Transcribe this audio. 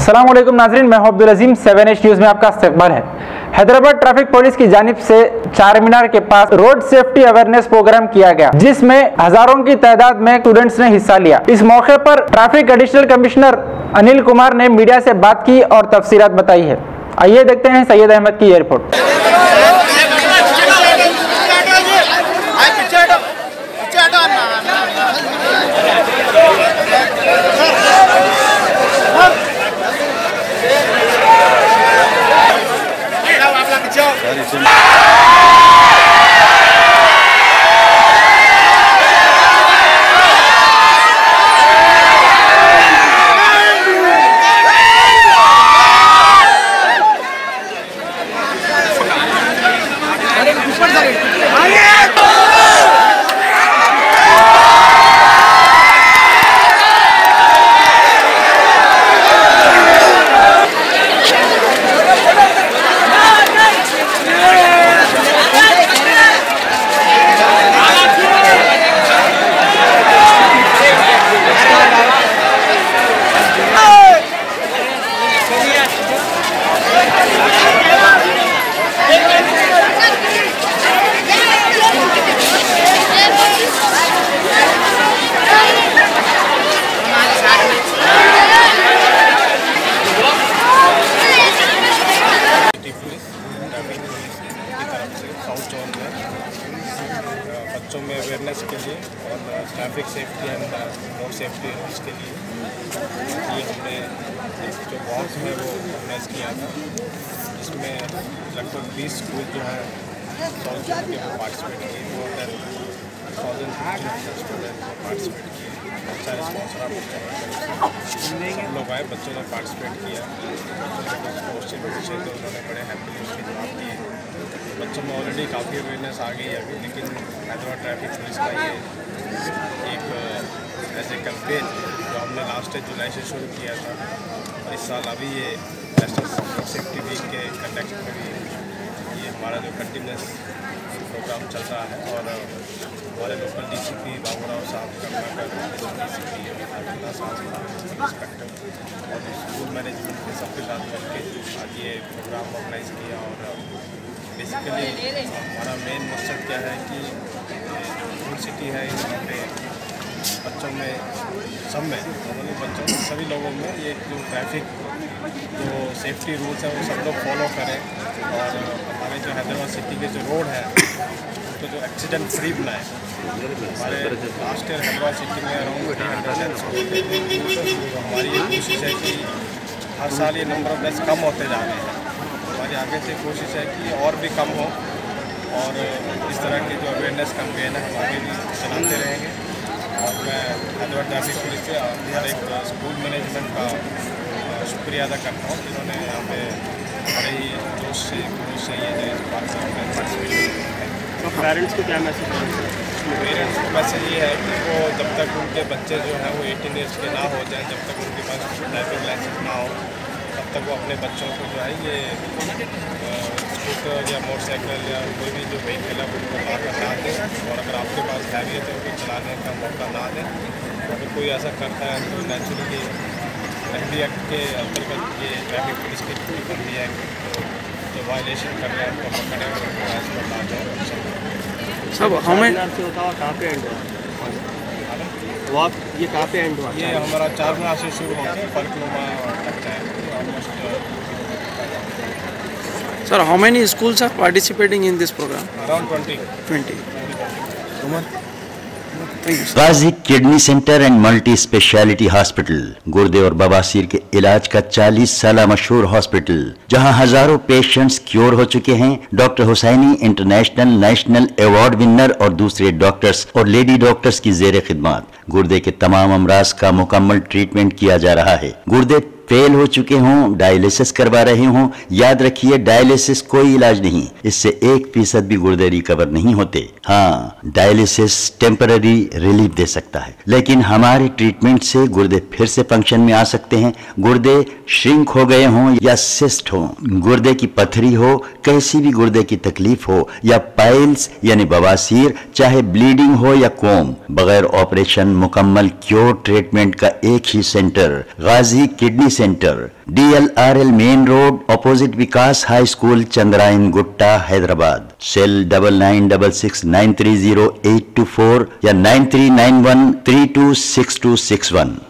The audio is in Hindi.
अस्सलाम वालेकुम नाज़रीन, मैं अब्दुल अजीम 7H न्यूज़ में आपका इस्तकबाल है। हैदराबाद ट्रैफिक पुलिस की जानिब से चार मीनार के पास रोड सेफ्टी अवेयरनेस प्रोग्राम किया गया, जिसमें हजारों की तादाद में स्टूडेंट्स ने हिस्सा लिया। इस मौके पर traffic additional commissioner Anil Kumar ने मीडिया से बात की और तफसीलात बताई है। आइए देखते हैं सैयद अहमद की ये रिपोर्ट। बच्चों में अवेयरनेस के लिए और traffic safety and road safety rules के लिए ये हमने जो वॉक है वो ऑर्गेनाइज किया था, जिसमें लगभग 20 स्कूल जो है साउथ जोन के वो पार्टिसिपेट किए। मोर देन 1000 स्टूडेंट पार्टिसिपेट किए। अच्छा रिस्पॉन्स रहा, सब लोग आए, बच्चों ने पार्टिसिपेट किया। क्वेश्चन पूछे तो उन्होंने बड़े हैप्पीली उसके जवाब दिए। बच्चों में ऑलरेडी काफ़ी अवेयरनेस आ गई है अभी, लेकिन हैदराबाद ट्रैफिक पुलिस का ये एक ऐसे कैंपेन जो हमने लास्ट जुलाई से शुरू किया था, और इस साल अभी ये नेशनल सेफ्टी वीक के कंटेक्स्ट में भी ये हमारा जो कंटिन्यूस प्रोग्राम चल रहा है। और हमारे लोकल DCP बाबूराव साहब, DCP इंस्पेक्टर और स्कूल मैनेजमेंट के सबके साथ मिलकर आज ये प्रोग्राम ऑर्गेनाइज किया। और बेसिकली हमारा मेन मकसद क्या है कि फूड सिटी है, यहाँ पे बच्चों में, सब में, दोनों बच्चों में, सभी लोगों में ये जो ट्रैफिक जो सेफ्टी रूल्स हैं वो सब लोग फॉलो करें। और हमारे जो हैदराबाद सिटी के जो रोड है तो जो एक्सीडेंट फ्री बनाए। हमारे लास्ट ईयर हैदराबाद सिटी में अराउंड 300 डेथ्स हुए थे। हमारी ये कोशिश है कि हर साल ये नंबर ऑफ डेथ्स कम होते जा रहे हैं। हमारी आगे से कोशिश है कि और भी कम हो, और इस तरह के जो अवेयरनेस कैंपेन है हम आगे भी चलाते रहेंगे। और मैं हैदराबाद ट्रैफिक पुलिस से हर एक स्कूल मैनेजमेंट का शुक्रिया अदा करता हूँ, जिन्होंने यहाँ पे बड़े ही जोश से ये पार्टिसिपेट। तो पेरेंट्स को क्या मैसेज है? पेरेंट्स को मैसेज ये है कि वो जब तक उनके बच्चे जो हैं वो 18 ईयर्स के ना हो जाएं, जब तक उनके पास ड्राइविंग लाइसेंस ना हो, तब तक वो अपने बच्चों को जो है ये स्कूटर या मोटरसाइकिल या कोई भी जो व्हीकल है उनको ला कर ना दें। और अगर आपके पास हैवी है तो उनको चलाने का मौका ना दें। अगर कोई ऐसा करता है तो नेचुरली एनडी एक्ट के अंतर्गत ये ट्रैफिक पुलिस की ड्यूटी बनती है तो जो वायलेशन कर रहे हैं उनको पकड़े और उनको एज पर ला जाए। सब हमें से होता हुआ कहाँ पे एंड हुआ? वो आप ये कहाँ पे एंड हुआ? ये हमारा 4 मीनार से शुरू होकर फलकनुमा तक है almost. Sir, how many schools are participating in this program? Around 20. Ghazi kidney centre and multi speciality hospital, गुर्दे और बवासीर के इलाज का 40 साल मशहूर हॉस्पिटल, जहां हजारों पेशेंट्स क्योर हो चुके हैं। Doctor Hussaini international national award winner और दूसरे डॉक्टर्स और लेडी डॉक्टर्स की जेर खिदमत गुर्दे के तमाम अमराज का मुकम्मल ट्रीटमेंट किया जा रहा है। गुर्दे फेल हो चुके हों, डायलिसिस करवा रहे हों, याद रखिए डायलिसिस कोई इलाज नहीं, इससे 1% भी गुर्दे रिकवर नहीं होते। हाँ, डायलिसिस टेम्पररी रिलीफ दे सकता है, लेकिन हमारे ट्रीटमेंट से गुर्दे फिर से फंक्शन में आ सकते हैं। गुर्दे श्रिंक हो गए हों या सिस्ट हो, गुर्दे की पथरी हो, कैसी भी गुर्दे की तकलीफ हो, या पाइल्स यानी बवासीर, चाहे ब्लीडिंग हो या कोम, बगैर ऑपरेशन मुकम्मल क्योर ट्रीटमेंट का एक ही centre Ghazi kidney centre, DLRL main road, opposite Vikas high school, Chandrayangutta, Hyderabad. Cell 9966930824 या 9391326261।